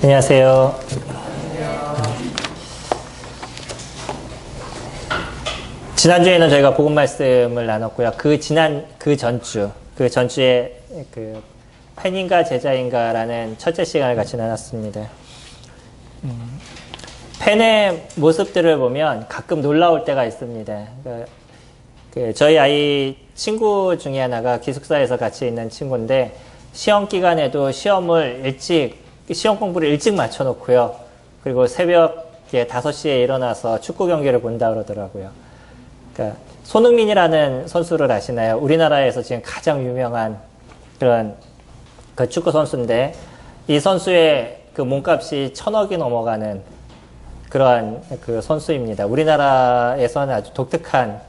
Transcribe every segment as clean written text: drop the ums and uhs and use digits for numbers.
안녕하세요. 지난주에는 저희가 복음 말씀을 나눴고요. 그 전주에 팬인가 제자인가라는 첫째 시간을 같이 나눴습니다. 팬의 모습들을 보면 가끔 놀라울 때가 있습니다. 저희 아이 친구 중에 하나가 기숙사에서 같이 있는 친구인데, 시험 기간에도 시험 공부를 일찍 맞춰놓고요. 그리고 새벽에 5시에 일어나서 축구 경기를 본다 그러더라고요. 그러니까 손흥민이라는 선수를 아시나요? 우리나라에서 지금 가장 유명한 그런 축구 선수인데, 이 선수의 몸값이 1,000억이 넘어가는 그러한 선수입니다. 우리나라에서는 아주 독특한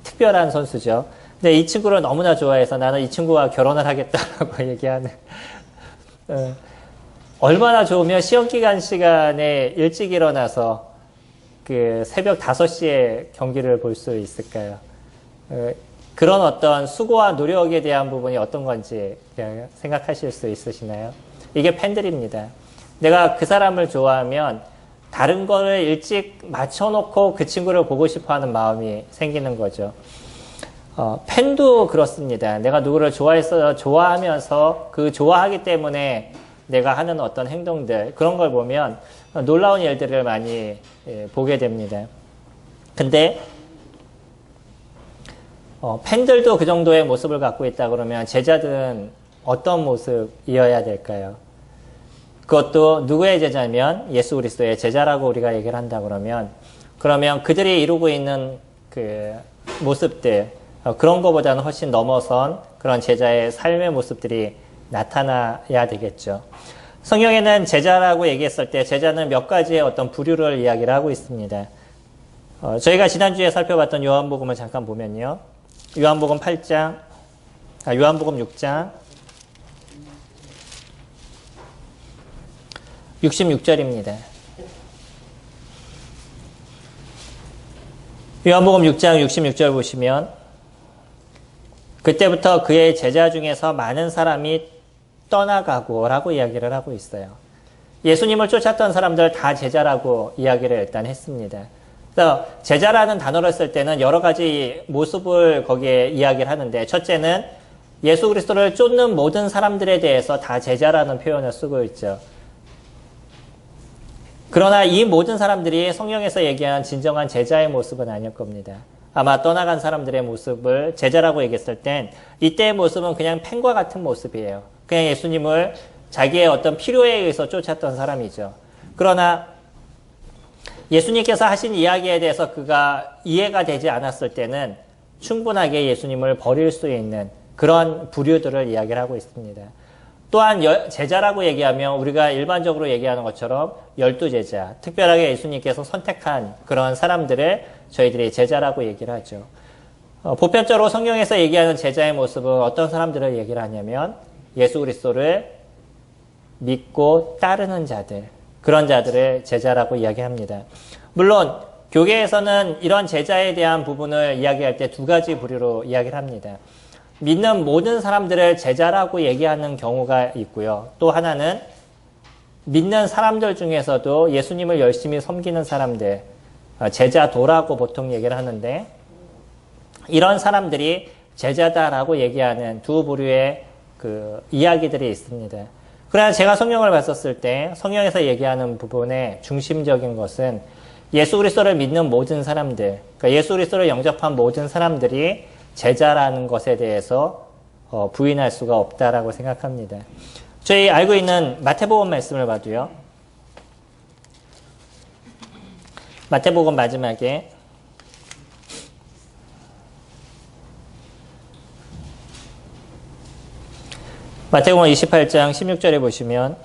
특별한 선수죠. 근데 이 친구를 너무나 좋아해서 나는 이 친구와 결혼을 하겠다라고 얘기하는. 얼마나 좋으면 시험 기간 시간에 일찍 일어나서 새벽 5시에 경기를 볼 수 있을까요? 그런 어떤 수고와 노력에 대한 부분이 어떤 건지 생각하실 수 있으시나요? 이게 팬들입니다. 내가 그 사람을 좋아하면 다른 거를 일찍 맞춰놓고 그 친구를 보고 싶어 하는 마음이 생기는 거죠. 팬도 그렇습니다. 내가 누구를 좋아하면서 좋아하기 때문에 내가 하는 어떤 행동들, 그런 걸 보면 놀라운 일들을 많이 보게 됩니다. 근데 팬들도 그 정도의 모습을 갖고 있다 그러면 제자들은 어떤 모습이어야 될까요? 그것도 누구의 제자면 예수 그리스도의 제자라고 우리가 얘기를 한다 그러면 그들이 이루고 있는 모습들, 그런 것보다는 훨씬 넘어선 그런 제자의 삶의 모습들이 나타나야 되겠죠. 성경에는 제자라고 얘기했을 때 제자는 몇 가지의 어떤 부류를 이야기를 하고 있습니다. 저희가 지난주에 살펴봤던 요한복음을 잠깐 보면요. 요한복음 6장 66절입니다. 요한복음 6장 66절 보시면, 그때부터 그의 제자 중에서 많은 사람이 떠나가고 라고 이야기를 하고 있어요. 예수님을 쫓았던 사람들 다 제자라고 이야기를 일단 했습니다. 그래서 제자라는 단어를 쓸 때는 여러 가지 모습을 거기에 이야기를 하는데, 첫째는 예수 그리스도를 쫓는 모든 사람들에 대해서 다 제자라는 표현을 쓰고 있죠. 그러나 이 모든 사람들이 성경에서 얘기한 진정한 제자의 모습은 아닐 겁니다. 아마 떠나간 사람들의 모습을 제자라고 얘기했을 땐 이때의 모습은 그냥 팬과 같은 모습이에요. 그냥 예수님을 자기의 어떤 필요에 의해서 쫓았던 사람이죠. 그러나 예수님께서 하신 이야기에 대해서 그가 이해가 되지 않았을 때는 충분하게 예수님을 버릴 수 있는 그런 부류들을 이야기를 하고 있습니다. 또한 제자라고 얘기하면 우리가 일반적으로 얘기하는 것처럼 12제자, 특별하게 예수님께서 선택한 그런 사람들을 저희들이 제자라고 얘기를 하죠. 보편적으로 성경에서 얘기하는 제자의 모습은 어떤 사람들을 얘기를 하냐면 예수 그리스도를 믿고 따르는 자들, 그런 자들을 제자라고 이야기합니다. 물론 교계에서는 이런 제자에 대한 부분을 이야기할 때 2가지 부류로 이야기를 합니다. 믿는 모든 사람들을 제자라고 얘기하는 경우가 있고요. 또 하나는 믿는 사람들 중에서도 예수님을 열심히 섬기는 사람들, 제자도라고 보통 얘기를 하는데, 이런 사람들이 제자다라고 얘기하는 2 부류의 이야기들이 있습니다. 그러나 제가 성경을 봤었을 때 성경에서 얘기하는 부분의 중심적인 것은 예수 그리스도를 믿는 모든 사람들, 그러니까 예수 그리스도를 영접한 모든 사람들이 제자라는 것에 대해서 부인할 수가 없다라고 생각합니다. 저희 알고 있는 마태복음 말씀을 봐도요. 마태복음 마지막에 마태복음 28장 16절에 보시면,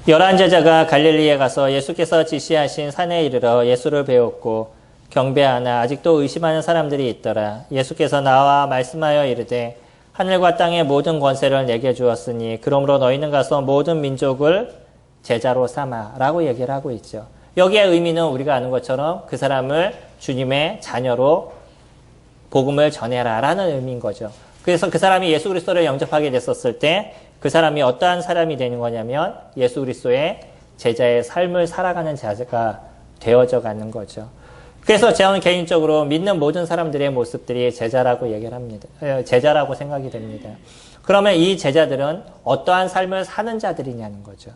열한 제자가 갈릴리에 가서 예수께서 지시하신 산에 이르러 예수를 배웠고 경배하나 아직도 의심하는 사람들이 있더라. 예수께서 나와 말씀하여 이르되 하늘과 땅의 모든 권세를 내게 주었으니 그러므로 너희는 가서 모든 민족을 제자로 삼아라고 얘기를 하고 있죠. 여기의 의미는 우리가 아는 것처럼 그 사람을 주님의 자녀로 복음을 전해라라는 의미인 거죠. 그래서 그 사람이 예수 그리스도를 영접하게 됐었을 때 그 사람이 어떠한 사람이 되는 거냐면 예수 그리스도의 제자의 삶을 살아가는 자가 되어져 가는 거죠. 그래서 저는 개인적으로 믿는 모든 사람들의 모습들이 제자라고 얘기를 합니다. 제자라고 생각이 됩니다. 그러면 이 제자들은 어떠한 삶을 사는 자들이냐는 거죠.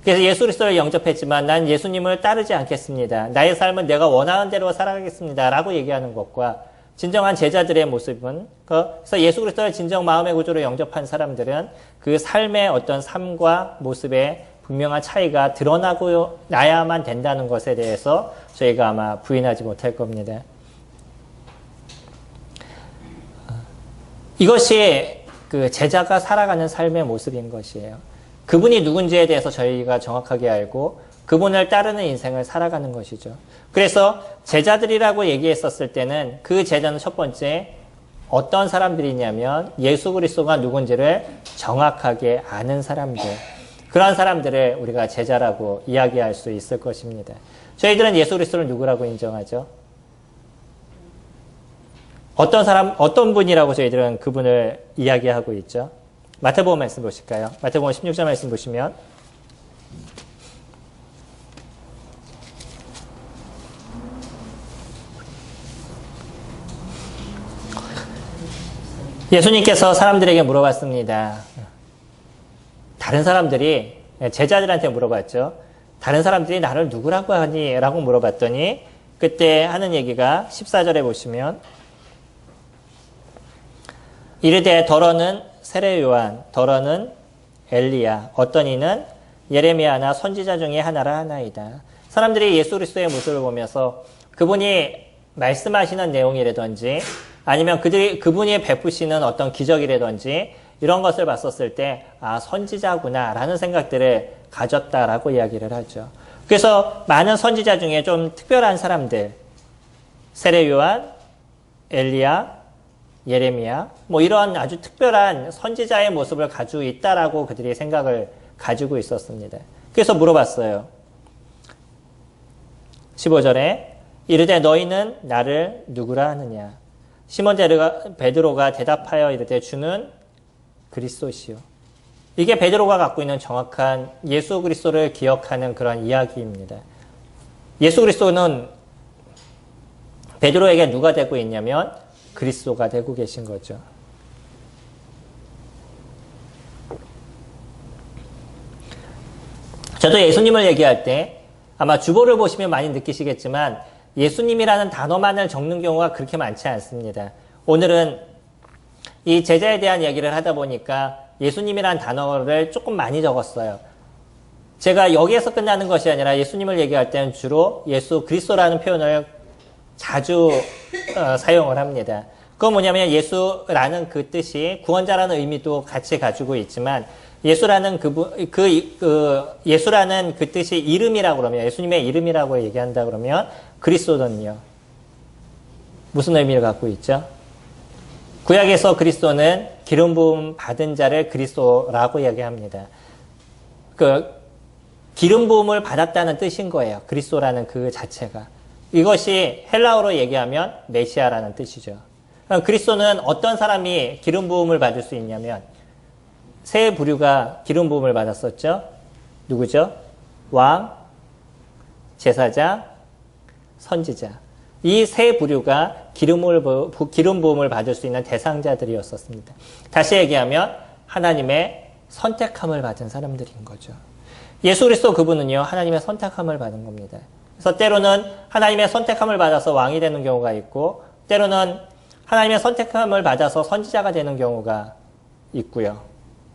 그래서 예수 그리스도를 영접했지만 난 예수님을 따르지 않겠습니다. 나의 삶은 내가 원하는 대로 살아가겠습니다. 라고 얘기하는 것과 진정한 제자들의 모습은, 그래서 예수 그리스도를 진정 마음의 구주로 영접한 사람들은 그 삶의 어떤 삶과 모습에 분명한 차이가 드러나고 나야만 된다는 것에 대해서 저희가 아마 부인하지 못할 겁니다. 이것이 그 제자가 살아가는 삶의 모습인 것이에요. 그분이 누군지에 대해서 저희가 정확하게 알고 그분을 따르는 인생을 살아가는 것이죠. 그래서 제자들이라고 얘기했었을 때는 그 제자는 첫 번째 어떤 사람들이냐면 예수 그리스도가 누군지를 정확하게 아는 사람들. 그러한 사람들을 우리가 제자라고 이야기할 수 있을 것입니다. 저희들은 예수 그리스도를 누구라고 인정하죠? 어떤 분이라고 저희들은 그분을 이야기하고 있죠? 마태복음 말씀 보실까요? 마태복음 16장 말씀 보시면 예수님께서 사람들에게 물어봤습니다. 다른 사람들이 제자들한테 물어봤죠. 다른 사람들이 나를 누구라고 하니? 라고 물어봤더니 그때 하는 얘기가 14절에 보시면 이르되 더러는 세례 요한, 더러는 엘리야, 어떤 이는 예레미야나 선지자 중에 하나라 하나이다. 사람들이 예수 그리스도의 모습을 보면서 그분이 말씀하시는 내용이라든지 아니면 그분이 베푸시는 어떤 기적이라든지 이런 것을 봤었을 때 선지자구나 라는 생각들을 가졌다라고 이야기를 하죠. 그래서 많은 선지자 중에 좀 특별한 사람들, 세례 요한, 엘리야, 예레미야, 이런 아주 특별한 선지자의 모습을 가지고 있다라고 그들이 생각을 가지고 있었습니다. 그래서 물어봤어요. 15절에 이르되 너희는 나를 누구라 하느냐? 시몬 베드로가 대답하여 이르되 주는 그리스도시요. 이게 베드로가 갖고 있는 정확한 예수 그리스도를 기억하는 그런 이야기입니다. 예수 그리스도는 베드로에게 누가 되고 있냐면 그리스도가 되고 계신 거죠. 저도 예수님을 얘기할 때 아마 주보를 보시면 많이 느끼시겠지만 예수님이라는 단어만을 적는 경우가 그렇게 많지 않습니다. 오늘은 이 제자에 대한 얘기를 하다 보니까 예수님이라는 단어를 조금 많이 적었어요. 제가 여기에서 끝나는 것이 아니라 예수님을 얘기할 때는 주로 예수 그리스도라는 표현을 자주 사용을 합니다. 그건 뭐냐면 예수라는 그 뜻이 구원자라는 의미도 같이 가지고 있지만 예수라는 예수라는 그 뜻이 이름이라고 그러면 예수님의 이름이라고 얘기한다 그러면 그리스도는요. 무슨 의미를 갖고 있죠? 구약에서 그리스도는 기름 부음 받은 자를 그리스도라고 얘기합니다. 기름 부음을 받았다는 뜻인 거예요. 그리스도라는 그 자체가. 이것이 헬라어로 얘기하면 메시아라는 뜻이죠. 그리스도는 어떤 사람이 기름 부음을 받을 수 있냐면 세 부류가 기름 부음을 받았었죠. 누구죠? 왕, 제사장, 선지자. 이 세 부류가 기름 부음을 받을 수 있는 대상자들이었었습니다. 다시 얘기하면 하나님의 선택함을 받은 사람들인 거죠. 예수 그리스도 그분은요, 하나님의 선택함을 받은 겁니다. 그래서 때로는 하나님의 선택함을 받아서 왕이 되는 경우가 있고, 때로는 하나님의 선택함을 받아서 선지자가 되는 경우가 있고요.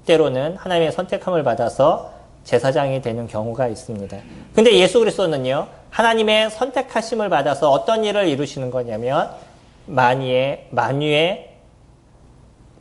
때로는 하나님의 선택함을 받아서 제사장이 되는 경우가 있습니다. 근데 예수 그리스도는요, 하나님의 선택하심을 받아서 어떤 일을 이루시는 거냐면, 만유의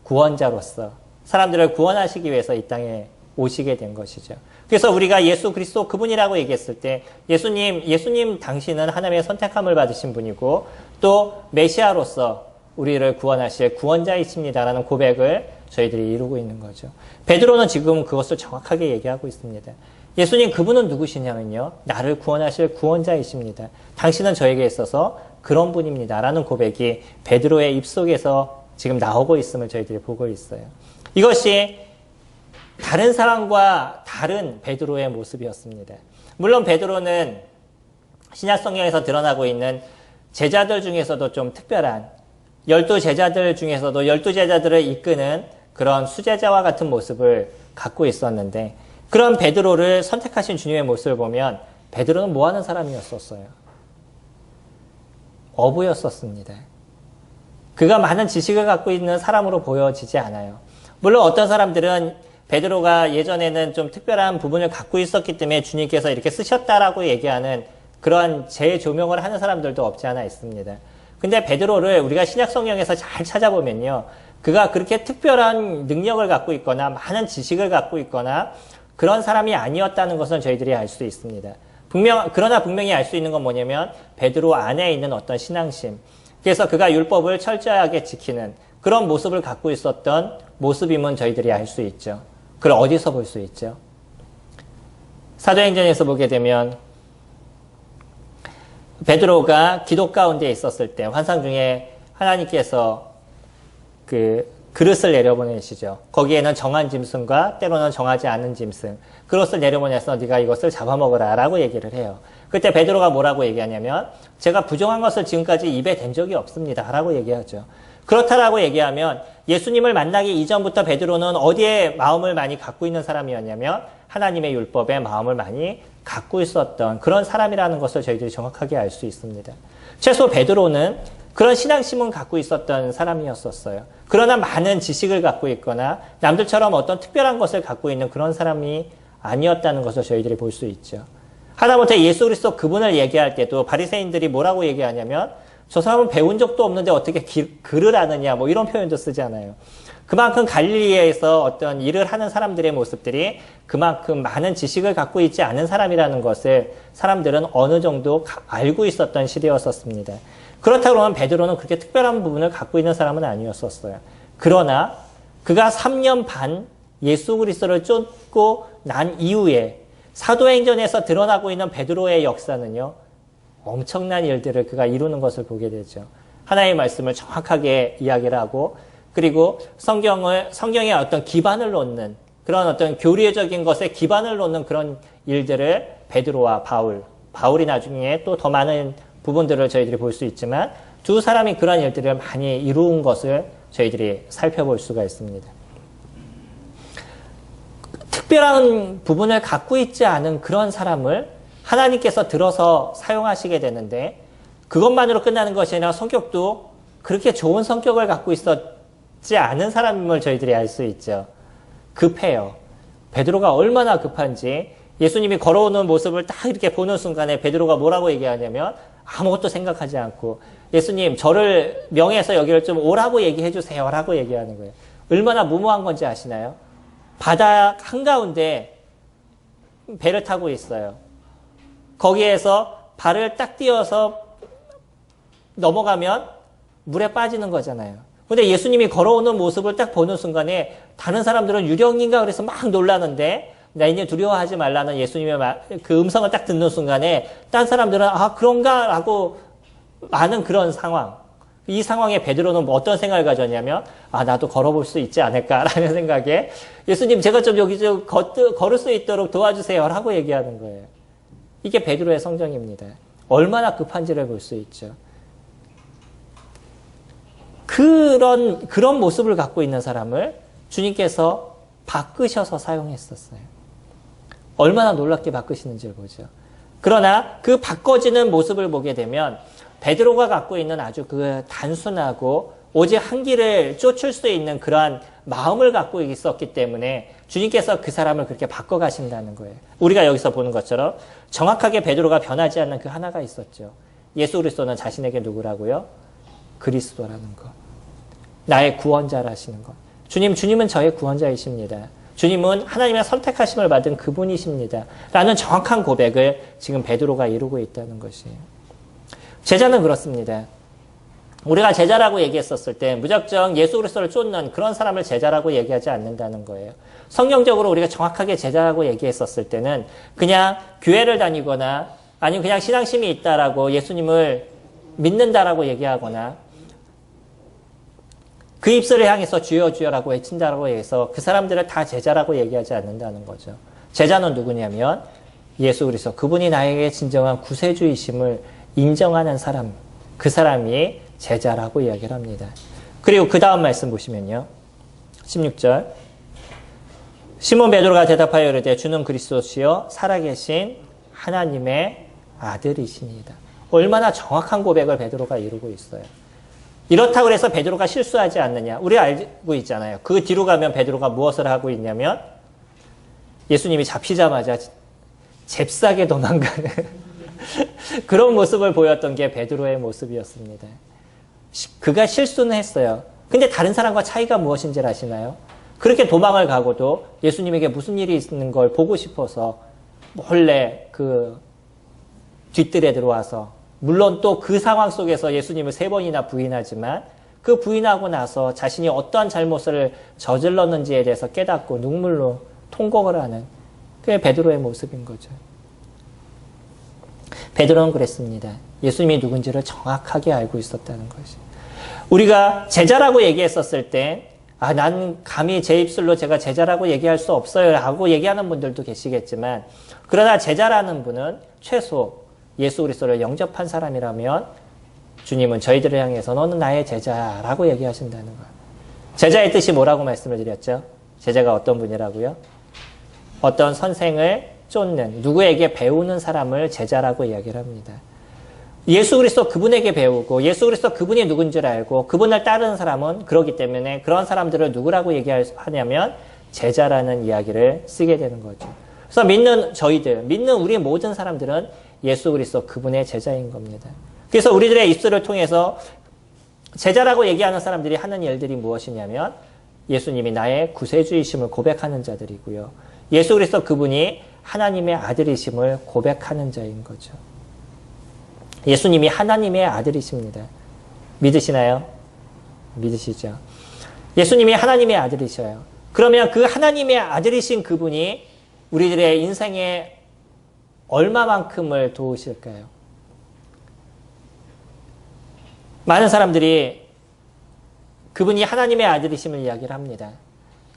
구원자로서 사람들을 구원하시기 위해서 이 땅에 오시게 된 것이죠. 그래서 우리가 예수 그리스도 그분이라고 얘기했을 때 예수님 당신은 하나님의 선택함을 받으신 분이고 또 메시아로서 우리를 구원하실 구원자이십니다라는 고백을 저희들이 이루고 있는 거죠. 베드로는 지금 그것을 정확하게 얘기하고 있습니다. 예수님 그분은 누구시냐면요. 나를 구원하실 구원자이십니다. 당신은 저에게 있어서 그런 분입니다라는 고백이 베드로의 입속에서 지금 나오고 있음을 저희들이 보고 있어요. 이것이 다른 사람과 다른 베드로의 모습이었습니다. 물론 베드로는 신약 성경에서 드러나고 있는 제자들 중에서도 좀 특별한 12제자들 중에서도 12제자들을 이끄는 그런 수제자와 같은 모습을 갖고 있었는데 그런 베드로를 선택하신 주님의 모습을 보면 베드로는 뭐 하는 사람이었었어요? 어부였었습니다. 그가 많은 지식을 갖고 있는 사람으로 보여지지 않아요. 물론 어떤 사람들은 베드로가 예전에는 좀 특별한 부분을 갖고 있었기 때문에 주님께서 이렇게 쓰셨다라고 얘기하는 그러한 재조명을 하는 사람들도 없지 않아 있습니다. 근데 베드로를 우리가 신약 성경에서 잘 찾아보면요. 그가 그렇게 특별한 능력을 갖고 있거나 많은 지식을 갖고 있거나 그런 사람이 아니었다는 것은 저희들이 알 수 있습니다. 그러나 분명히 알 수 있는 건 뭐냐면 베드로 안에 있는 어떤 신앙심. 그래서 그가 율법을 철저하게 지키는 그런 모습을 갖고 있었던 모습임은 저희들이 알 수 있죠. 그걸 어디서 볼 수 있죠? 사도행전에서 보게 되면 베드로가 기도 가운데 있었을 때 환상 중에 하나님께서 그릇을 내려보내시죠. 거기에는 정한 짐승과 때로는 정하지 않은 짐승. 그릇을 내려보내서 네가 이것을 잡아먹으라 라고 얘기를 해요. 그때 베드로가 뭐라고 얘기하냐면 제가 부정한 것을 지금까지 입에 댄 적이 없습니다 라고 얘기하죠. 그렇다라고 얘기하면 예수님을 만나기 이전부터 베드로는 어디에 마음을 많이 갖고 있는 사람이었냐면 하나님의 율법에 마음을 많이 갖고 있었던 그런 사람이라는 것을 저희들이 정확하게 알 수 있습니다. 최소 베드로는 그런 신앙심은 갖고 있었던 사람이었었어요. 그러나 많은 지식을 갖고 있거나 남들처럼 어떤 특별한 것을 갖고 있는 그런 사람이 아니었다는 것을 저희들이 볼 수 있죠. 하다못해 예수 그리스도 그분을 얘기할 때도 바리새인들이 뭐라고 얘기하냐면 저 사람은 배운 적도 없는데 어떻게 글을 아느냐 뭐 이런 표현도 쓰잖아요. 그만큼 갈릴리에서 어떤 일을 하는 사람들의 모습들이 그만큼 많은 지식을 갖고 있지 않은 사람이라는 것을 사람들은 어느 정도 알고 있었던 시대였었습니다. 그렇다고 하면 베드로는 그렇게 특별한 부분을 갖고 있는 사람은 아니었었어요. 그러나 그가 3년 반 예수 그리스도를 쫓고 난 이후에 사도행전에서 드러나고 있는 베드로의 역사는요. 엄청난 일들을 그가 이루는 것을 보게 되죠. 하나님의 말씀을 정확하게 이야기를 하고 그리고 성경의 어떤 기반을 놓는 그런 어떤 교리적인 것에 기반을 놓는 그런 일들을 베드로와 바울이 나중에 또 더 많은 부분들을 저희들이 볼 수 있지만 두 사람이 그런 일들을 많이 이루은 것을 저희들이 살펴볼 수가 있습니다. 특별한 부분을 갖고 있지 않은 그런 사람을 하나님께서 들어서 사용하시게 되는데 그것만으로 끝나는 것이 아니라 성격도 그렇게 좋은 성격을 갖고 있었지 않은 사람임을 저희들이 알 수 있죠. 급해요. 베드로가 얼마나 급한지 예수님이 걸어오는 모습을 딱 이렇게 보는 순간에 베드로가 뭐라고 얘기하냐면 아무것도 생각하지 않고 예수님 저를 명해서 여기를 좀 오라고 얘기해 주세요 라고 얘기하는 거예요. 얼마나 무모한 건지 아시나요? 바다 한가운데 배를 타고 있어요. 거기에서 발을 딱 띄어서 넘어가면 물에 빠지는 거잖아요. 근데 예수님이 걸어오는 모습을 딱 보는 순간에 다른 사람들은 유령인가 그래서 막 놀라는데 나 이제 두려워하지 말라는 예수님의 그 음성을 딱 듣는 순간에 딴 사람들은 아 그런가 라고 많은 그런 상황. 이 상황에 베드로는 어떤 생각을 가졌냐면 아 나도 걸어볼 수 있지 않을까라는 생각에 예수님 제가 좀 여기 좀 걸을 수 있도록 도와주세요 라고 얘기하는 거예요. 이게 베드로의 성정입니다. 얼마나 급한지를 볼 수 있죠. 그런 모습을 갖고 있는 사람을 주님께서 바꾸셔서 사용했었어요. 얼마나 놀랍게 바꾸시는지를 보죠. 그러나 그 바꿔지는 모습을 보게 되면 베드로가 갖고 있는 아주 그 단순하고 오직 한 길을 쫓을 수 있는 그러한 마음을 갖고 있었기 때문에 주님께서 그 사람을 그렇게 바꿔가신다는 거예요. 우리가 여기서 보는 것처럼 정확하게 베드로가 변하지 않는 그 하나가 있었죠. 예수 그리스도는 자신에게 누구라고요? 그리스도라는 것. 나의 구원자라시는 것. 주님은 저의 구원자이십니다. 주님은 하나님의 선택하심을 받은 그분이십니다. 라는 정확한 고백을 지금 베드로가 이루고 있다는 것이에요. 제자는 그렇습니다. 우리가 제자라고 얘기했었을 때 무작정 예수 그리스도를 쫓는 그런 사람을 제자라고 얘기하지 않는다는 거예요. 성경적으로 우리가 정확하게 제자라고 얘기했었을 때는 그냥 교회를 다니거나 아니면 그냥 신앙심이 있다라고 예수님을 믿는다라고 얘기하거나 그 입술을 향해서 주여 주여라고 외친다고 해서 그 사람들을 다 제자라고 얘기하지 않는다는 거죠. 제자는 누구냐면 예수 그리스도, 그분이 나에게 진정한 구세주이심을 인정하는 사람, 그 사람이 제자라고 이야기를 합니다. 그리고 그 다음 말씀 보시면요. 16절. 시몬 베드로가 대답하여 이르되 주는 그리스도시요 살아계신 하나님의 아들이시니이다. 얼마나 정확한 고백을 베드로가 이루고 있어요. 이렇다고 해서 베드로가 실수하지 않느냐. 우리 알고 있잖아요. 그 뒤로 가면 베드로가 무엇을 하고 있냐면 예수님이 잡히자마자 잽싸게 도망가는 그런 모습을 보였던 게 베드로의 모습이었습니다. 그가 실수는 했어요. 근데 다른 사람과 차이가 무엇인지 아시나요? 그렇게 도망을 가고도 예수님에게 무슨 일이 있는 걸 보고 싶어서 몰래 그 뒷뜰에 들어와서, 물론 또 그 상황 속에서 예수님을 3번이나 부인하지만 그 부인하고 나서 자신이 어떠한 잘못을 저질렀는지에 대해서 깨닫고 눈물로 통곡을 하는 그게 베드로의 모습인 거죠. 베드로는 그랬습니다. 예수님이 누군지를 정확하게 알고 있었다는 것이. 우리가 제자라고 얘기했었을 때 난 감히 제 입술로 제가 제자라고 얘기할 수 없어요 라고 얘기하는 분들도 계시겠지만, 그러나 제자라는 분은 최소 예수 그리스도를 영접한 사람이라면 주님은 저희들을 향해서 너는 나의 제자라고 얘기하신다는 거예요. 제자의 뜻이 뭐라고 말씀을 드렸죠? 제자가 어떤 분이라고요? 어떤 선생을 쫓는, 누구에게 배우는 사람을 제자라고 이야기를 합니다. 예수 그리스도 그분에게 배우고 예수 그리스도 그분이 누군지를 알고 그분을 따르는 사람은 그렇기 때문에 그런 사람들을 누구라고 얘기하냐면 제자라는 이야기를 쓰게 되는 거죠. 그래서 믿는 저희들, 믿는 우리 모든 사람들은 예수 그리스도 그분의 제자인 겁니다. 그래서 우리들의 입술을 통해서 제자라고 얘기하는 사람들이 하는 일들이 무엇이냐면 예수님이 나의 구세주이심을 고백하는 자들이고요. 예수 그리스도 그분이 하나님의 아들이심을 고백하는 자인 거죠. 예수님이 하나님의 아들이십니다. 믿으시나요? 믿으시죠? 예수님이 하나님의 아들이셔요. 그러면 그 하나님의 아들이신 그분이 우리들의 인생에 얼마만큼을 도우실까요? 많은 사람들이 그분이 하나님의 아들이심을 이야기를 합니다.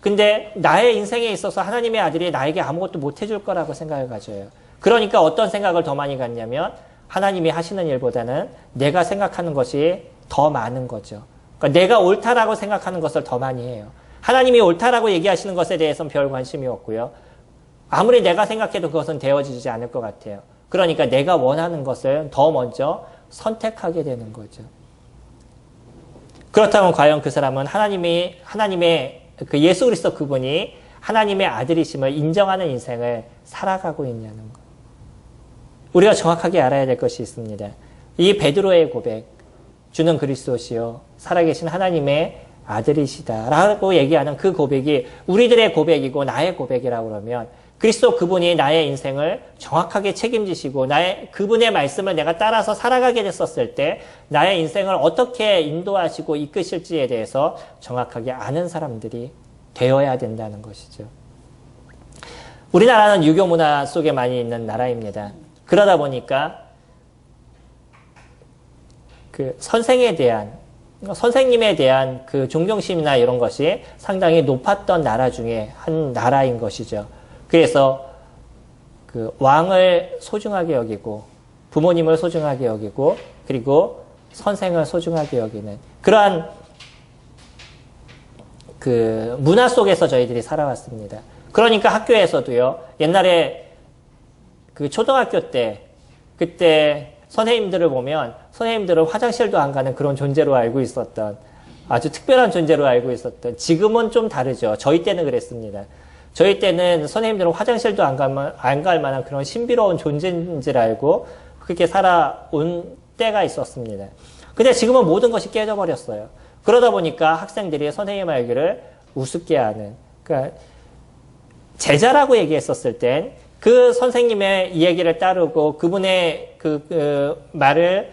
근데 나의 인생에 있어서 하나님의 아들이 나에게 아무것도 못 해줄 거라고 생각을 가져요. 그러니까 어떤 생각을 더 많이 갖냐면 하나님이 하시는 일보다는 내가 생각하는 것이 더 많은 거죠. 그러니까 내가 옳다라고 생각하는 것을 더 많이 해요. 하나님이 옳다라고 얘기하시는 것에 대해서는 별 관심이 없고요. 아무리 내가 생각해도 그것은 되어지지 않을 것 같아요. 그러니까 내가 원하는 것을 더 먼저 선택하게 되는 거죠. 그렇다면 과연 그 사람은 하나님의 그 예수 그리스도 그분이 하나님의 아들이심을 인정하는 인생을 살아가고 있냐는 것. 우리가 정확하게 알아야 될 것이 있습니다. 이 베드로의 고백, 주는 그리스도시요 살아계신 하나님의 아들이시다라고 얘기하는 그 고백이 우리들의 고백이고 나의 고백이라고 그러면 그리스도 그분이 나의 인생을 정확하게 책임지시고 그분의 말씀을 내가 따라서 살아가게 됐었을 때 나의 인생을 어떻게 인도하시고 이끄실지에 대해서 정확하게 아는 사람들이 되어야 된다는 것이죠. 우리나라는 유교 문화 속에 많이 있는 나라입니다. 그러다 보니까 그 선생님에 대한 그 존경심이나 이런 것이 상당히 높았던 나라 중에 한 나라인 것이죠. 그래서 그 왕을 소중하게 여기고 부모님을 소중하게 여기고 그리고 선생을 소중하게 여기는 그러한 그 문화 속에서 저희들이 살아왔습니다. 그러니까 학교에서도요. 옛날에 그 초등학교 때 그때 선생님들을 보면 선생님들은 화장실도 안 가는 그런 존재로 알고 있었던 아주 특별한 존재로 알고 있었던 지금은 좀 다르죠. 저희 때는 그랬습니다. 저희 때는 선생님들은 화장실도 안 갈 만한 그런 신비로운 존재인 줄 알고 그렇게 살아온 때가 있었습니다. 근데 지금은 모든 것이 깨져버렸어요. 그러다 보니까 학생들이 선생님 알기를 우습게 하는, 그러니까 제자라고 얘기했었을 땐 그 선생님의 이야기를 따르고 그분의 그 말을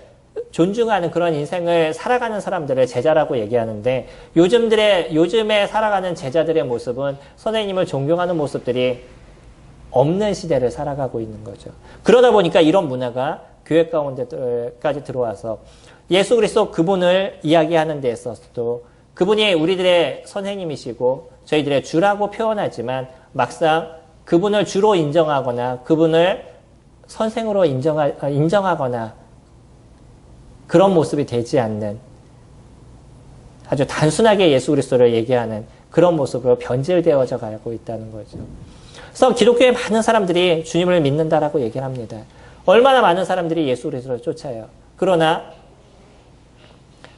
존중하는 그런 인생을 살아가는 사람들을 제자라고 얘기하는데 요즘에 살아가는 제자들의 모습은 선생님을 존경하는 모습들이 없는 시대를 살아가고 있는 거죠. 그러다 보니까 이런 문화가 교회 가운데까지 들어와서 예수 그리스도 그분을 이야기하는 데 있어서도 그분이 우리들의 선생님이시고 저희들의 주라고 표현하지만 막상 그분을 주로 인정하거나 그분을 선생으로 인정하거나 그런 모습이 되지 않는 아주 단순하게 예수 그리스도를 얘기하는 그런 모습으로 변질되어져 가고 있다는 거죠. 그래서 기독교의 많은 사람들이 주님을 믿는다라고 얘기를 합니다. 얼마나 많은 사람들이 예수 그리스도를 쫓아요. 그러나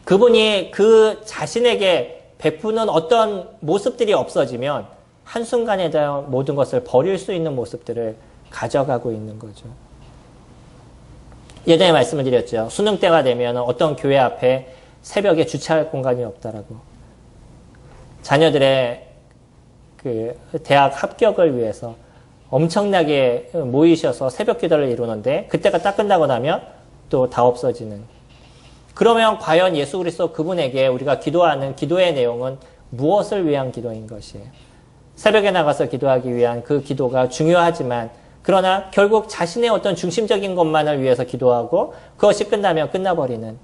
그분이 그 자신에게 베푸는 어떤 모습들이 없어지면 한순간에 대한 모든 것을 버릴 수 있는 모습들을 가져가고 있는 거죠. 예전에 말씀을 드렸죠. 수능 때가 되면 어떤 교회 앞에 새벽에 주차할 공간이 없다라고. 자녀들의 그 대학 합격을 위해서 엄청나게 모이셔서 새벽 기도를 이루는데 그때가 딱 끝나고 나면 또 다 없어지는. 그러면 과연 예수 그리스도 그분에게 우리가 기도하는 기도의 내용은 무엇을 위한 기도인 것이에요? 새벽에 나가서 기도하기 위한 그 기도가 중요하지만 그러나 결국 자신의 어떤 중심적인 것만을 위해서 기도하고 그것이 끝나면 끝나버리는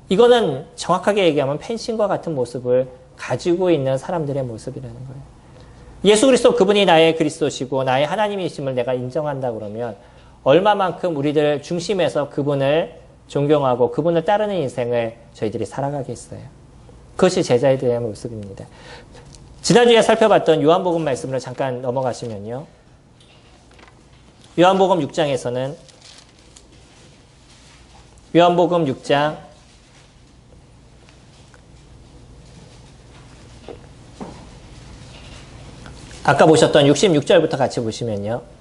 이거는 정확하게 얘기하면 펜싱과 같은 모습을 가지고 있는 사람들의 모습이라는 거예요. 예수 그리스도 그분이 나의 그리스도시고 나의 하나님이심을 내가 인정한다 그러면 얼마만큼 우리들 중심에서 그분을 존경하고 그분을 따르는 인생을 저희들이 살아가겠어요. 그것이 제자들의 모습입니다. 지난주에 살펴봤던 요한복음 말씀으로 잠깐 넘어가시면요. 요한복음 6장에서는 요한복음 6장 아까 보셨던 66절부터 같이 보시면요.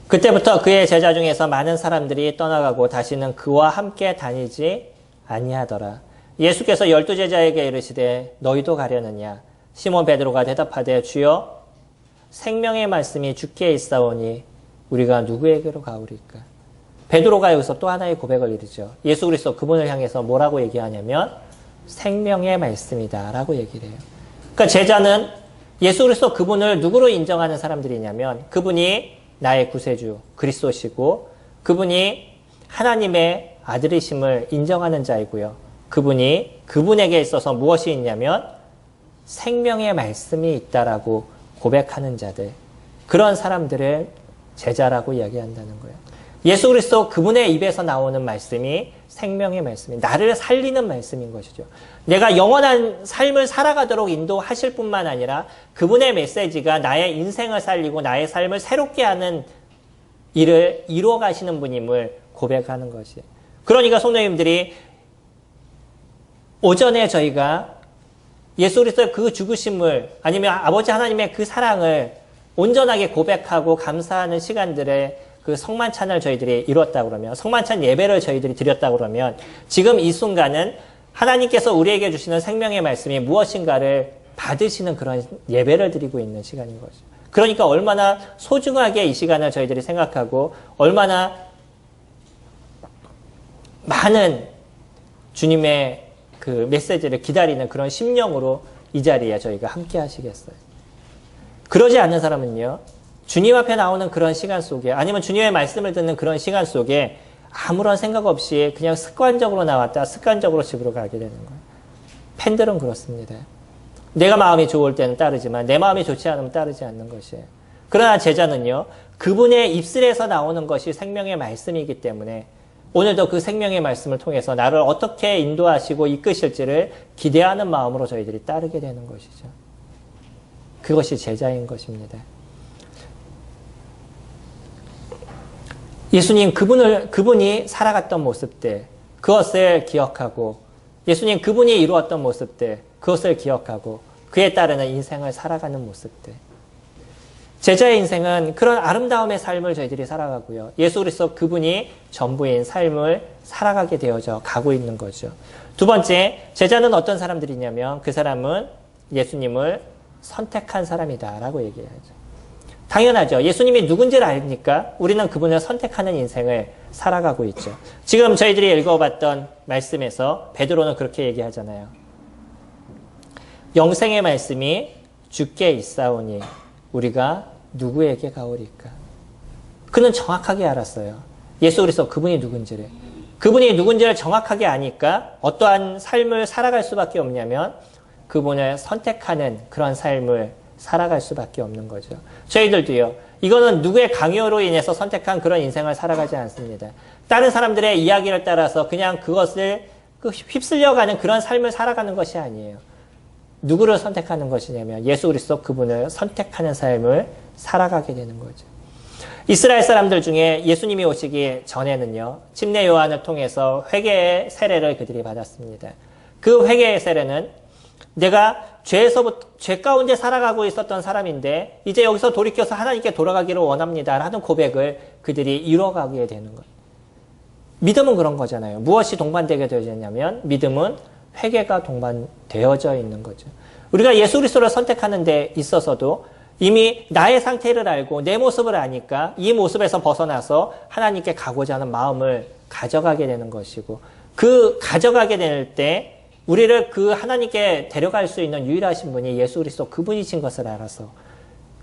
그때부터 그의 제자 중에서 많은 사람들이 떠나가고 다시는 그와 함께 다니지 아니하더라. 예수께서 12제자에게 이르시되 너희도 가려느냐? 시몬 베드로가 대답하되 주여 생명의 말씀이 주께 있사오니 우리가 누구에게로 가오리까? 베드로가 여기서 또 하나의 고백을 이루죠. 예수 그리스도 그분을 향해서 뭐라고 얘기하냐면 생명의 말씀이다 라고 얘기를 해요. 그러니까 제자는 예수 그리스도 그분을 누구로 인정하는 사람들이냐면 그분이 나의 구세주 그리스도시고 그분이 하나님의 아들이심을 인정하는 자이고요. 그분이 그분에게 있어서 무엇이 있냐면 생명의 말씀이 있다라고 고백하는 자들, 그런 사람들을 제자라고 이야기한다는 거예요. 예수 그리스도 그분의 입에서 나오는 말씀이 생명의 말씀이 나를 살리는 말씀인 것이죠. 내가 영원한 삶을 살아가도록 인도하실 뿐만 아니라 그분의 메시지가 나의 인생을 살리고 나의 삶을 새롭게 하는 일을 이루어 가시는 분임을 고백하는 것이에요. 그러니까 성도님들이 오전에 저희가 예수 그리스도의 그 죽으심을 아니면 아버지 하나님의 그 사랑을 온전하게 고백하고 감사하는 시간들에 그 성만찬을 저희들이 이뤘다 그러면 성만찬 예배를 저희들이 드렸다 그러면 지금 이 순간은 하나님께서 우리에게 주시는 생명의 말씀이 무엇인가를 받으시는 그런 예배를 드리고 있는 시간인 거죠. 그러니까 얼마나 소중하게 이 시간을 저희들이 생각하고 얼마나 많은 주님의 그 메시지를 기다리는 그런 심령으로 이 자리에 저희가 함께 하시겠어요. 그러지 않는 사람은요. 주님 앞에 나오는 그런 시간 속에 아니면 주님의 말씀을 듣는 그런 시간 속에 아무런 생각 없이 그냥 습관적으로 나왔다 습관적으로 집으로 가게 되는 거예요. 팬들은 그렇습니다. 내가 마음이 좋을 때는 따르지만 내 마음이 좋지 않으면 따르지 않는 것이에요. 그러나 제자는요. 그분의 입술에서 나오는 것이 생명의 말씀이기 때문에 오늘도 그 생명의 말씀을 통해서 나를 어떻게 인도하시고 이끄실지를 기대하는 마음으로 저희들이 따르게 되는 것이죠. 그것이 제자인 것입니다. 예수님 그분이 살아갔던 모습들, 그것을 기억하고 예수님 그분이 이루었던 모습들, 그것을 기억하고 그에 따르는 인생을 살아가는 모습들. 제자의 인생은 그런 아름다움의 삶을 저희들이 살아가고요. 예수 그리스도 그분이 전부인 삶을 살아가게 되어져 가고 있는 거죠. 두 번째, 제자는 어떤 사람들이냐면 그 사람은 예수님을 선택한 사람이다라고 얘기하죠. 당연하죠. 예수님이 누군지를 아닙니까? 우리는 그분을 선택하는 인생을 살아가고 있죠. 지금 저희들이 읽어봤던 말씀에서 베드로는 그렇게 얘기하잖아요. 영생의 말씀이 주께 있사오니 우리가 누구에게 가오리까? 그는 정확하게 알았어요. 예수 그리스도 그분이 누군지를. 그분이 누군지를 정확하게 아니까 어떠한 삶을 살아갈 수밖에 없냐면 그분을 선택하는 그런 삶을 살아갈 수밖에 없는 거죠. 저희들도요. 이거는 누구의 강요로 인해서 선택한 그런 인생을 살아가지 않습니다. 다른 사람들의 이야기를 따라서 그냥 그것을 휩쓸려가는 그런 삶을 살아가는 것이 아니에요. 누구를 선택하는 것이냐면 예수 그리스도 그분을 선택하는 삶을 살아가게 되는 거죠. 이스라엘 사람들 중에 예수님이 오시기 전에는요. 침례 요한을 통해서 회개의 세례를 그들이 받았습니다. 그 회개의 세례는 내가 죄 가운데 살아가고 있었던 사람인데 이제 여기서 돌이켜서 하나님께 돌아가기를 원합니다. 라는 고백을 그들이 이뤄가게 되는 거예요. 믿음은 그런 거잖아요. 무엇이 동반되게 되었냐면 믿음은 회개가 동반되어져 있는 거죠. 우리가 예수 그리스도를 선택하는 데 있어서도 이미 나의 상태를 알고 내 모습을 아니까 이 모습에서 벗어나서 하나님께 가고자 하는 마음을 가져가게 되는 것이고 그 가져가게 될 때 우리를 그 하나님께 데려갈 수 있는 유일하신 분이 예수 그리스도 그분이신 것을 알아서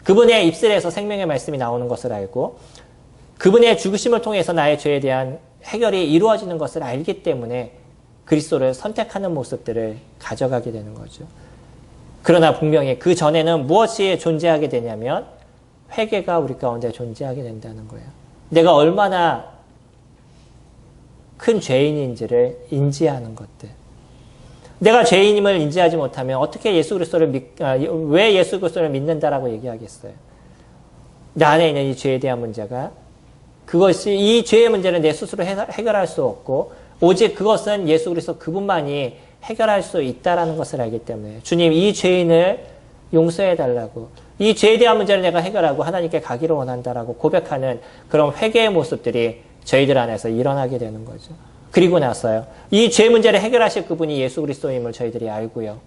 그분의 입술에서 생명의 말씀이 나오는 것을 알고 그분의 죽으심을 통해서 나의 죄에 대한 해결이 이루어지는 것을 알기 때문에 그리스도를 선택하는 모습들을 가져가게 되는 거죠. 그러나 분명히 그 전에는 무엇이 존재하게 되냐면 회개가 우리 가운데 존재하게 된다는 거예요. 내가 얼마나 큰 죄인인지를 인지하는 것들. 내가 죄인임을 인지하지 못하면 어떻게 왜 예수 그리스도를 믿는다라고 얘기하겠어요? 내 안에 있는 이 죄에 대한 문제가 이 죄의 문제는 내 스스로 해결할 수 없고 오직 그것은 예수 그리스도 그분만이 해결할 수 있다라는 것을 알기 때문에 주님 이 죄인을 용서해달라고 이 죄에 대한 문제를 내가 해결하고 하나님께 가기를 원한다라고 고백하는 그런 회개의 모습들이 저희들 안에서 일어나게 되는 거죠. 그리고 나서요. 이 죄 문제를 해결하실 그분이 예수 그리스도임을 저희들이 알고요.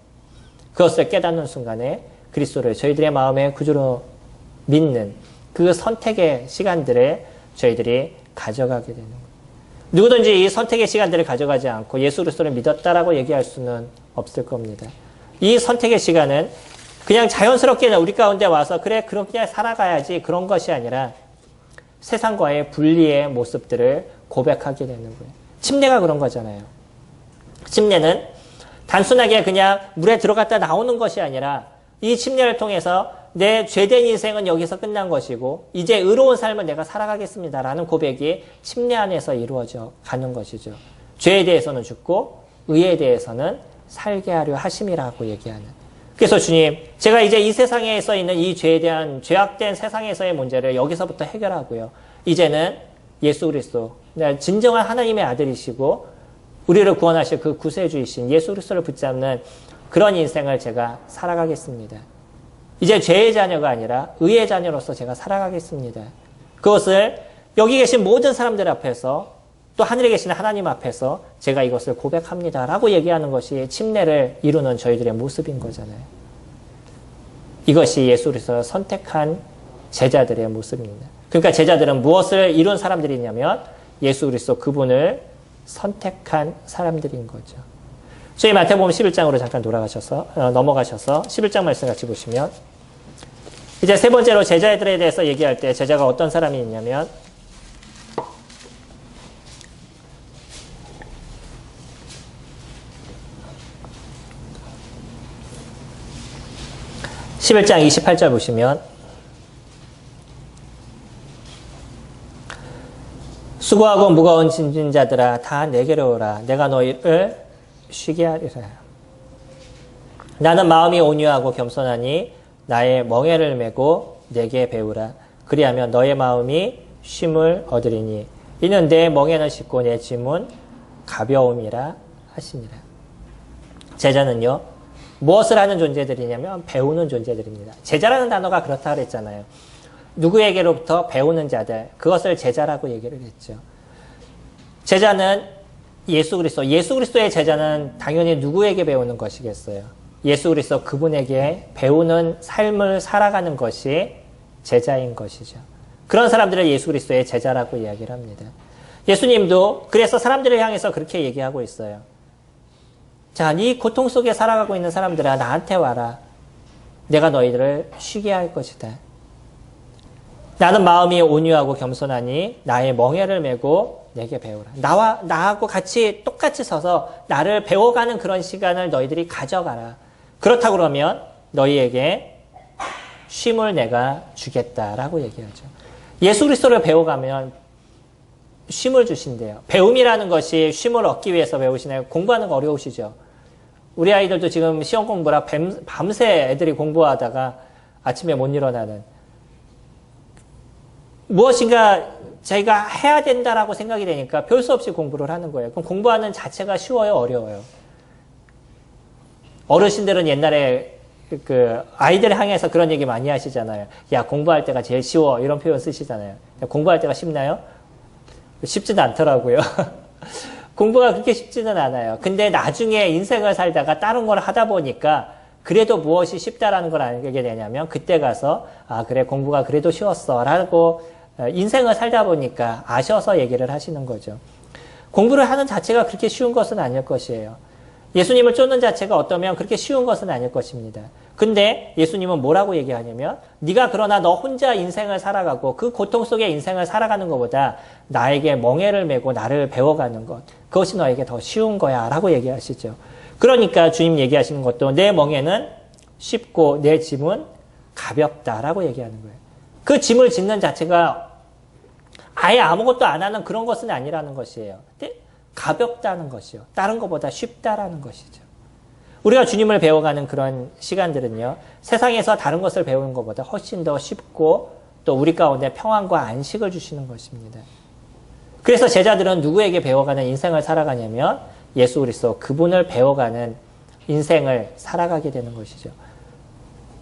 그것을 깨닫는 순간에 그리스도를 저희들의 마음의 구주로 믿는 그 선택의 시간들을 저희들이 가져가게 되는 거예요. 누구든지 이 선택의 시간들을 가져가지 않고 예수 그리스도를 믿었다라고 얘기할 수는 없을 겁니다. 이 선택의 시간은 그냥 자연스럽게 우리 가운데 와서 그래 그렇게 살아가야지 그런 것이 아니라 세상과의 분리의 모습들을 고백하게 되는 거예요. 침례가 그런 거잖아요. 침례는 단순하게 그냥 물에 들어갔다 나오는 것이 아니라 이 침례를 통해서 내 죄된 인생은 여기서 끝난 것이고 이제 의로운 삶을 내가 살아가겠습니다라는 고백이 침례 안에서 이루어져 가는 것이죠. 죄에 대해서는 죽고 의에 대해서는 살게 하려 하심이라고 얘기하는. 그래서 주님, 제가 이제 이 세상에 서 있는 이 죄에 대한 죄악된 세상에서의 문제를 여기서부터 해결하고요. 이제는 예수 그리스도, 진정한 하나님의 아들이시고 우리를 구원하실 그 구세주이신 예수 그리스도를 붙잡는 그런 인생을 제가 살아가겠습니다. 이제 죄의 자녀가 아니라 의의 자녀로서 제가 살아가겠습니다. 그것을 여기 계신 모든 사람들 앞에서 또 하늘에 계신 하나님 앞에서 제가 이것을 고백합니다. 라고 얘기하는 것이 침례를 이루는 저희들의 모습인 거잖아요. 이것이 예수 그리스도를 선택한 제자들의 모습입니다. 그러니까 제자들은 무엇을 이룬 사람들이냐면 예수 그리스도 그분을 선택한 사람들인 거죠. 저희 마태복음 11장으로 잠깐 넘어가셔서 11장 말씀 같이 보시면 이제 세 번째로 제자들에 대해서 얘기할 때 제자가 어떤 사람이 있냐면 (11장 28절) 보시면 수고하고 무거운 짐진 자들아 다 내게로 오라. 내가 너희를 쉬게 하리라. 나는 마음이 온유하고 겸손하니 나의 멍에를 메고 내게 배우라. 그리하면 너의 마음이 쉼을 얻으리니 이는 내 멍에는 쉽고 내 짐은 가벼움이라 하시니라. 제자는요. 무엇을 하는 존재들이냐면 배우는 존재들입니다. 제자라는 단어가 그렇다 그랬잖아요. 누구에게로부터 배우는 자들, 그것을 제자라고 얘기를 했죠. 제자는 예수 그리스도의 제자는 당연히 누구에게 배우는 것이겠어요? 예수 그리스도 그분에게 배우는 삶을 살아가는 것이 제자인 것이죠. 그런 사람들을 예수 그리스도의 제자라고 이야기를 합니다. 예수님도 그래서 사람들을 향해서 그렇게 얘기하고 있어요. 자, 네 고통 속에 살아가고 있는 사람들아 나한테 와라. 내가 너희들을 쉬게 할 것이다. 나는 마음이 온유하고 겸손하니 나의 멍에를 메고 내게 배우라. 나하고 같이 똑같이 서서 나를 배워가는 그런 시간을 너희들이 가져가라. 그렇다 그러면 너희에게 쉼을 내가 주겠다라고 얘기하죠. 예수 그리스도를 배워가면 쉼을 주신대요. 배움이라는 것이 쉼을 얻기 위해서 배우시나요? 공부하는 거 어려우시죠? 우리 아이들도 지금 시험 공부라 밤새 애들이 공부하다가 아침에 못 일어나는, 무엇인가 자기가 해야 된다라고 생각이 되니까 별 수 없이 공부를 하는 거예요. 그럼 공부하는 자체가 쉬워요, 어려워요? 어르신들은 옛날에 그 아이들 향해서 그런 얘기 많이 하시잖아요. 야, 공부할 때가 제일 쉬워, 이런 표현 쓰시잖아요. 공부할 때가 쉽나요? 쉽지는 않더라고요. 공부가 그렇게 쉽지는 않아요. 근데 나중에 인생을 살다가 다른 걸 하다 보니까 그래도 무엇이 쉽다라는 걸 알게 되냐면 그때 가서 아, 그래, 공부가 그래도 쉬웠어 라고 인생을 살다 보니까 아셔서 얘기를 하시는 거죠. 공부를 하는 자체가 그렇게 쉬운 것은 아닐 것이에요. 예수님을 쫓는 자체가 어떠면 그렇게 쉬운 것은 아닐 것입니다. 근데 예수님은 뭐라고 얘기하냐면 네가 그러나 너 혼자 인생을 살아가고 그 고통 속에 인생을 살아가는 것보다 나에게 멍에를 메고 나를 배워가는 것, 그것이 너에게 더 쉬운 거야 라고 얘기하시죠. 그러니까 주님 얘기하시는 것도 내 멍에는 쉽고 내 짐은 가볍다라고 얘기하는 거예요. 그 짐을 짓는 자체가 아예 아무것도 안 하는 그런 것은 아니라는 것이에요. 근데 가볍다는 것이요. 다른 것보다 쉽다라는 것이죠. 우리가 주님을 배워가는 그런 시간들은요, 세상에서 다른 것을 배우는 것보다 훨씬 더 쉽고 또 우리 가운데 평안과 안식을 주시는 것입니다. 그래서 제자들은 누구에게 배워가는 인생을 살아가냐면 예수 그리스도, 그분을 배워가는 인생을 살아가게 되는 것이죠.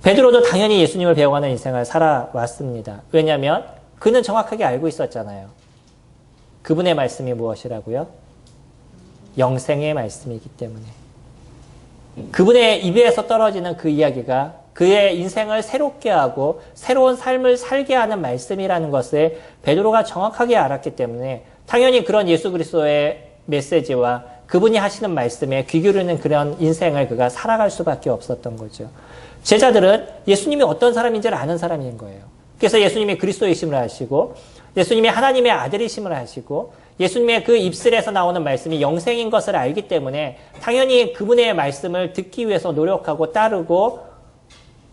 베드로도 당연히 예수님을 배워가는 인생을 살아왔습니다. 왜냐하면 그는 정확하게 알고 있었잖아요. 그분의 말씀이 무엇이라고요? 영생의 말씀이기 때문에. 그분의 입에서 떨어지는 그 이야기가 그의 인생을 새롭게 하고 새로운 삶을 살게 하는 말씀이라는 것을 베드로가 정확하게 알았기 때문에 당연히 그런 예수 그리스도의 메시지와 그분이 하시는 말씀에 귀 기울이는 그런 인생을 그가 살아갈 수밖에 없었던 거죠. 제자들은 예수님이 어떤 사람인지를 아는 사람인 거예요. 그래서 예수님이 그리스도이심을 아시고 예수님이 하나님의 아들이심을 아시고 예수님의 그 입술에서 나오는 말씀이 영생인 것을 알기 때문에 당연히 그분의 말씀을 듣기 위해서 노력하고 따르고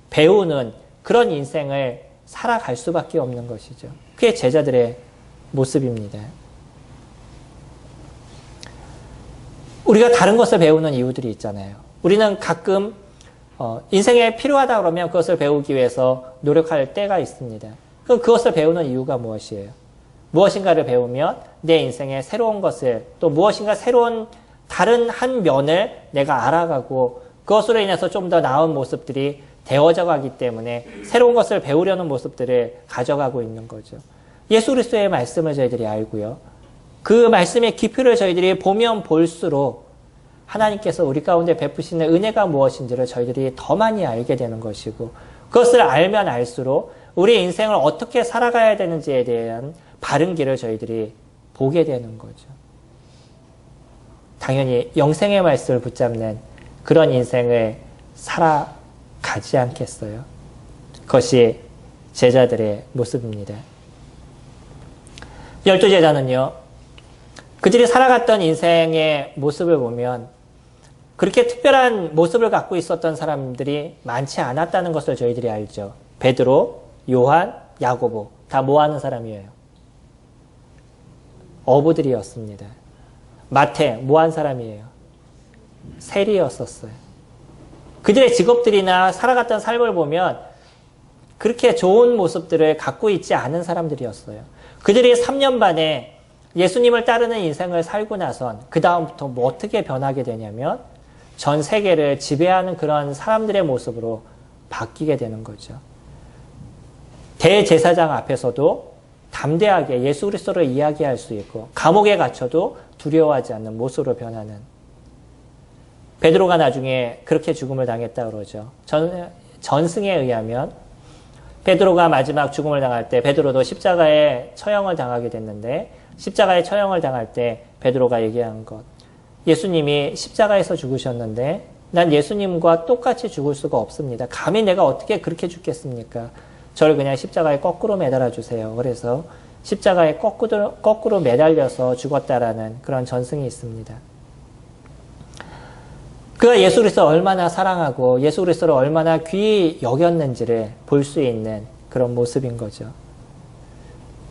배우는 그런 인생을 살아갈 수밖에 없는 것이죠. 그게 제자들의 모습입니다. 우리가 다른 것을 배우는 이유들이 있잖아요. 우리는 가끔 인생에 필요하다 그러면 그것을 배우기 위해서 노력할 때가 있습니다. 그럼 그것을 배우는 이유가 무엇이에요? 무엇인가를 배우면 내 인생에 새로운 것을, 또 무엇인가 새로운 다른 한 면을 내가 알아가고 그것으로 인해서 좀 더 나은 모습들이 되어져 가기 때문에 새로운 것을 배우려는 모습들을 가져가고 있는 거죠. 예수 그리스도의 말씀을 저희들이 알고요. 그 말씀의 깊이를 저희들이 보면 볼수록 하나님께서 우리 가운데 베푸시는 은혜가 무엇인지를 저희들이 더 많이 알게 되는 것이고, 그것을 알면 알수록 우리 인생을 어떻게 살아가야 되는지에 대한 바른 길을 저희들이 보게 되는 거죠. 당연히 영생의 말씀을 붙잡는 그런 인생을 살아가지 않겠어요? 그것이 제자들의 모습입니다. 12제자는요, 그들이 살아갔던 인생의 모습을 보면 그렇게 특별한 모습을 갖고 있었던 사람들이 많지 않았다는 것을 저희들이 알죠. 베드로, 요한, 야고보 다 뭐 하는 사람이에요? 어부들이었습니다. 마태 뭐 한 사람이에요? 세리였었어요. 그들의 직업들이나 살아갔던 삶을 보면 그렇게 좋은 모습들을 갖고 있지 않은 사람들이었어요. 그들이 3년 반에 예수님을 따르는 인생을 살고 나선 그 다음부터 뭐 어떻게 변하게 되냐면 전 세계를 지배하는 그런 사람들의 모습으로 바뀌게 되는 거죠. 대제사장 앞에서도 담대하게 예수 그리스도를 이야기할 수 있고 감옥에 갇혀도 두려워하지 않는 모습으로 변하는, 베드로가 나중에 그렇게 죽음을 당했다 그러죠. 전승에 의하면 베드로가 마지막 죽음을 당할 때 베드로도 십자가에 처형을 당하게 됐는데, 십자가에 처형을 당할 때 베드로가 얘기한 것, 예수님이 십자가에서 죽으셨는데 난 예수님과 똑같이 죽을 수가 없습니다. 감히 내가 어떻게 그렇게 죽겠습니까? 저를 그냥 십자가에 거꾸로 매달아 주세요. 그래서 십자가에 거꾸로 매달려서 죽었다라는 그런 전승이 있습니다. 그가 예수 그리스도를 얼마나 사랑하고 예수 그리스도를 얼마나 귀히 여겼는지를 볼 수 있는 그런 모습인 거죠.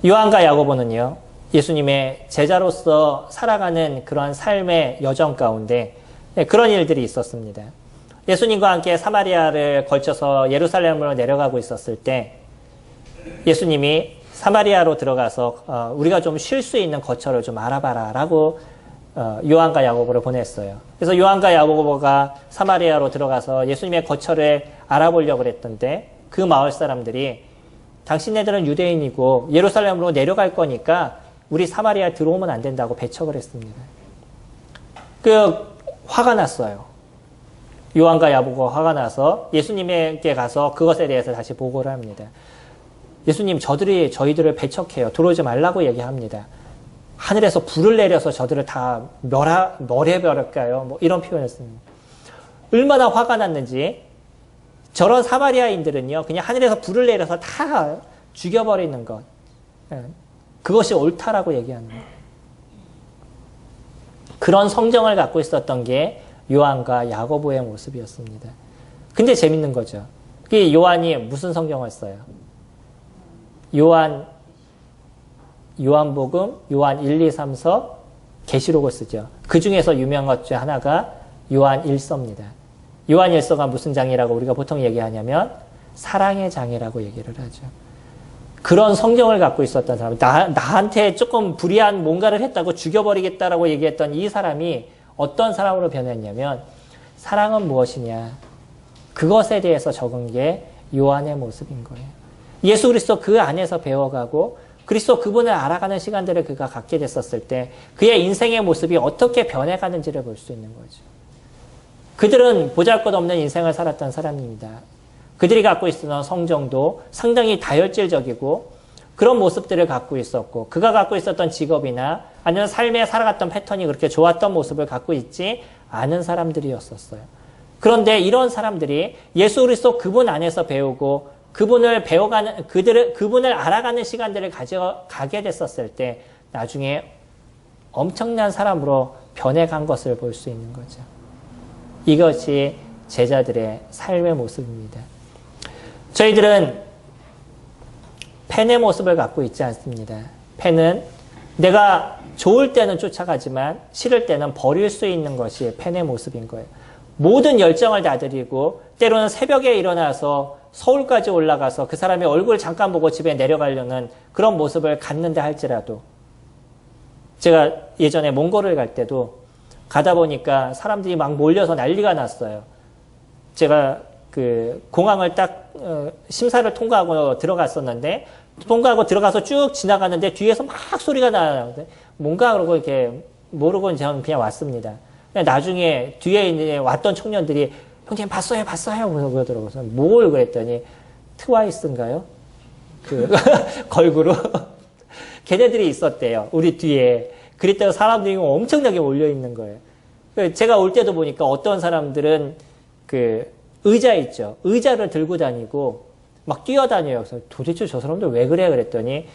요한과 야고보는요, 예수님의 제자로서 살아가는 그런 삶의 여정 가운데 그런 일들이 있었습니다. 예수님과 함께 사마리아를 걸쳐서 예루살렘으로 내려가고 있었을 때 예수님이 사마리아로 들어가서 우리가 좀 쉴 수 있는 거처를 좀 알아봐라 라고 요한과 야고보를 보냈어요. 그래서 요한과 야고보가 사마리아로 들어가서 예수님의 거처를 알아보려고 했던데 그 마을 사람들이 당신네들은 유대인이고 예루살렘으로 내려갈 거니까 우리 사마리아에 들어오면 안 된다고 배척을 했습니다. 화가 났어요. 요한과 야고보가 화가 나서 예수님에게 가서 그것에 대해서 다시 보고를 합니다. 예수님, 저희들을 배척해요. 들어오지 말라고 얘기합니다. 하늘에서 불을 내려서 저들을 다 멸해버릴까요? 뭐 이런 표현을 씁니다. 얼마나 화가 났는지 저런 사마리아인들은요, 그냥 하늘에서 불을 내려서 다 죽여버리는 것. 그것이 옳다라고 얘기하는 거예요. 그런 성정을 갖고 있었던 게 요한과 야고보의 모습이었습니다. 근데 재밌는 거죠. 요한이 무슨 성경을 써요? 요한복음, 요한 1, 2, 3서, 계시록을 쓰죠. 그 중에서 유명한 것 중 하나가 요한 1서입니다. 요한 1서가 무슨 장이라고 우리가 보통 얘기하냐면 사랑의 장이라고 얘기를 하죠. 그런 성경을 갖고 있었던 사람, 나한테 조금 불의한 뭔가를 했다고 죽여버리겠다라고 얘기했던 이 사람이 어떤 사람으로 변했냐면 사랑은 무엇이냐, 그것에 대해서 적은 게 요한의 모습인 거예요. 예수 그리스도 그 안에서 배워가고 그리스도 그분을 알아가는 시간들을 그가 갖게 됐었을 때 그의 인생의 모습이 어떻게 변해가는지를 볼 수 있는 거죠. 그들은 보잘것없는 인생을 살았던 사람입니다. 그들이 갖고 있었던 성정도 상당히 다혈질적이고 그런 모습들을 갖고 있었고 그가 갖고 있었던 직업이나 아니면 삶에 살아갔던 패턴이 그렇게 좋았던 모습을 갖고 있지 않은 사람들이었었어요. 그런데 이런 사람들이 예수 그리스도 그분 안에서 배우고 그분을 그분을 알아가는 시간들을 가게 됐었을 때 나중에 엄청난 사람으로 변해간 것을 볼 수 있는 거죠. 이것이 제자들의 삶의 모습입니다. 저희들은 펜의 모습을 갖고 있지 않습니다. 펜은 내가 좋을 때는 쫓아가지만 싫을 때는 버릴 수 있는 것이 펜의 모습인 거예요. 모든 열정을 다 드리고 때로는 새벽에 일어나서 서울까지 올라가서 그 사람의 얼굴 잠깐 보고 집에 내려가려는 그런 모습을 갖는다 할지라도 제가 예전에 몽골을 갈 때도 가다 보니까 사람들이 막 몰려서 난리가 났어요. 제가 그 공항을 딱 심사를 통과하고 들어갔었는데 통과하고 들어가서 쭉 지나가는데 뒤에서 막 소리가 나요. 뭔가 그러고 이렇게 모르고 저는 그냥 왔습니다. 나중에 뒤에 이제 왔던 청년들이 형님 봤어요 그러더라고요. 뭘 그랬더니 트와이스인가요? 걸그룹 걔네들이 있었대요. 우리 뒤에. 그랬더니 사람들이 엄청나게 몰려 있는 거예요. 제가 올 때도 보니까 어떤 사람들은 의자 있죠. 의자를 들고 다니고 막 뛰어다녀요. 그래서 도대체 저 사람들 왜 그래? 그랬더니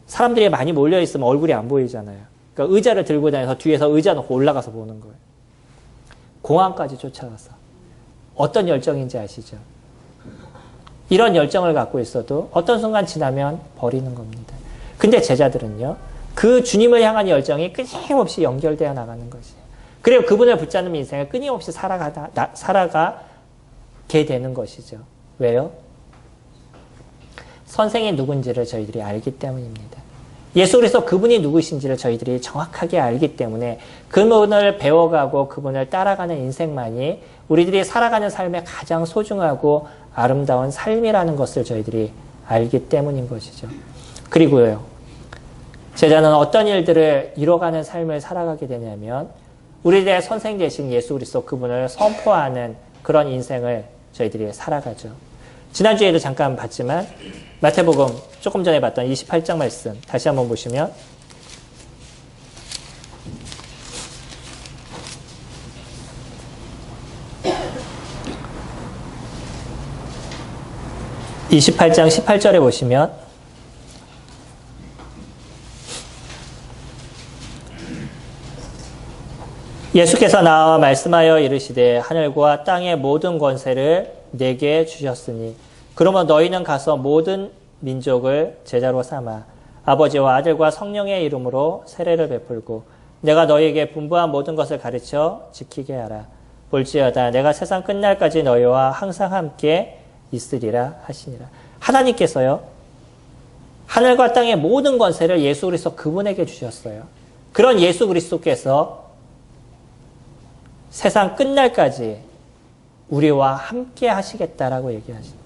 사람들이 많이 몰려 있으면 얼굴이 안 보이잖아요. 그러니까 의자를 들고 다녀서 뒤에서 의자 놓고 올라가서 보는 거예요. 공항까지 쫓아가서. 어떤 열정인지 아시죠? 이런 열정을 갖고 있어도 어떤 순간 지나면 버리는 겁니다. 근데 제자들은요, 그 주님을 향한 열정이 끊임없이 연결되어 나가는 것이에요. 그리고 그분을 붙잡는 인생을 끊임없이 살아가게 되는 것이죠. 왜요? 선생이 누군지를 저희들이 알기 때문입니다. 예수 그리스도 그분이 누구신지를 저희들이 정확하게 알기 때문에 그분을 배워가고 그분을 따라가는 인생만이 우리들이 살아가는 삶의 가장 소중하고 아름다운 삶이라는 것을 저희들이 알기 때문인 것이죠. 그리고요, 제자는 어떤 일들을 이뤄가는 삶을 살아가게 되냐면 우리들의 선생 되신 예수 그리스도 그분을 선포하는 그런 인생을 저희들이 살아가죠. 지난주에도 잠깐 봤지만 마태복음 조금 전에 봤던 28장 말씀 다시 한번 보시면 (28장 18절에) 보시면 예수께서 나와 말씀하여 이르시되 하늘과 땅의 모든 권세를 내게 주셨으니 그러면 너희는 가서 모든 민족을 제자로 삼아 아버지와 아들과 성령의 이름으로 세례를 베풀고 내가 너희에게 분부한 모든 것을 가르쳐 지키게 하라. 볼지어다 내가 세상 끝날까지 너희와 항상 함께 있으리라 하시니라. 하나님께서요, 하늘과 땅의 모든 권세를 예수 그리스도 그분에게 주셨어요. 그런 예수 그리스도께서 세상 끝날까지 우리와 함께 하시겠다라고 얘기하십니다.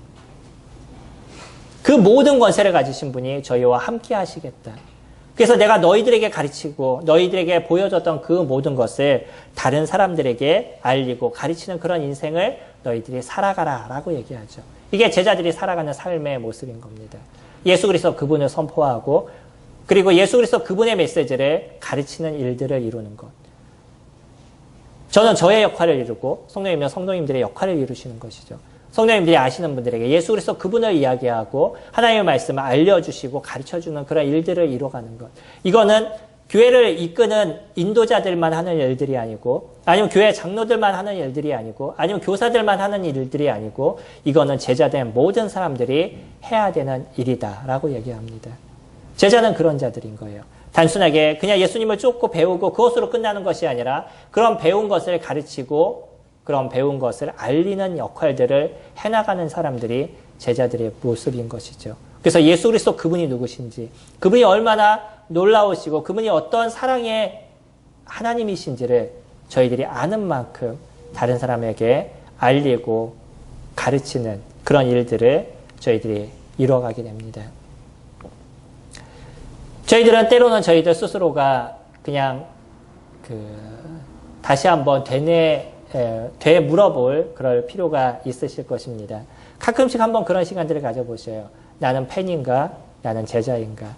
그 모든 권세를 가지신 분이 저희와 함께 하시겠다. 그래서 내가 너희들에게 가르치고 너희들에게 보여줬던 그 모든 것을 다른 사람들에게 알리고 가르치는 그런 인생을 너희들이 살아가라라고 얘기하죠. 이게 제자들이 살아가는 삶의 모습인 겁니다. 예수 그리스도 그분을 선포하고 그리고 예수 그리스도 그분의 메시지를 가르치는 일들을 이루는 것. 저는 저의 역할을 이루고 성도님은 성도님들의 역할을 이루시는 것이죠. 성도님들이 아시는 분들에게 예수 그리스도 그분을 이야기하고 하나님의 말씀을 알려주시고 가르쳐주는 그런 일들을 이뤄가는 것. 이거는 교회를 이끄는 인도자들만 하는 일들이 아니고 아니면 교회 장로들만 하는 일들이 아니고 아니면 교사들만 하는 일들이 아니고 이거는 제자된 모든 사람들이 해야 되는 일이다라고 얘기합니다. 제자는 그런 자들인 거예요. 단순하게 그냥 예수님을 쫓고 배우고 그것으로 끝나는 것이 아니라 그런 배운 것을 가르치고 그런 배운 것을 알리는 역할들을 해나가는 사람들이 제자들의 모습인 것이죠. 그래서 예수 그리스도 그분이 누구신지, 그분이 얼마나 놀라우시고 그분이 어떤 사랑의 하나님이신지를 저희들이 아는 만큼 다른 사람에게 알리고 가르치는 그런 일들을 저희들이 이뤄가게 됩니다. 저희들은 때로는 저희들 스스로가 그냥 다시 한번 되물어볼 그럴 필요가 있으실 것입니다. 가끔씩 한번 그런 시간들을 가져보셔요. 나는 팬인가? 나는 제자인가?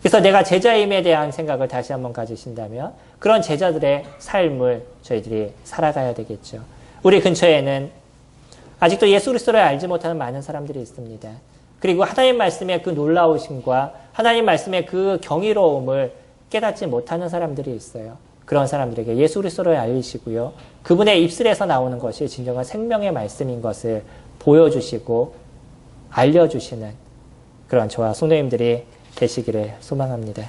그래서 내가 제자임에 대한 생각을 다시 한번 가지신다면 그런 제자들의 삶을 저희들이 살아가야 되겠죠. 우리 근처에는 아직도 예수 그리스도를 알지 못하는 많은 사람들이 있습니다. 그리고 하나님 말씀의 그 놀라우심과 하나님 말씀의 그 경이로움을 깨닫지 못하는 사람들이 있어요. 그런 사람들에게 예수 그리스도를 알리시고요. 그분의 입술에서 나오는 것이 진정한 생명의 말씀인 것을 보여주시고 알려주시는 그런 저와 성도님들이 되시기를 소망합니다.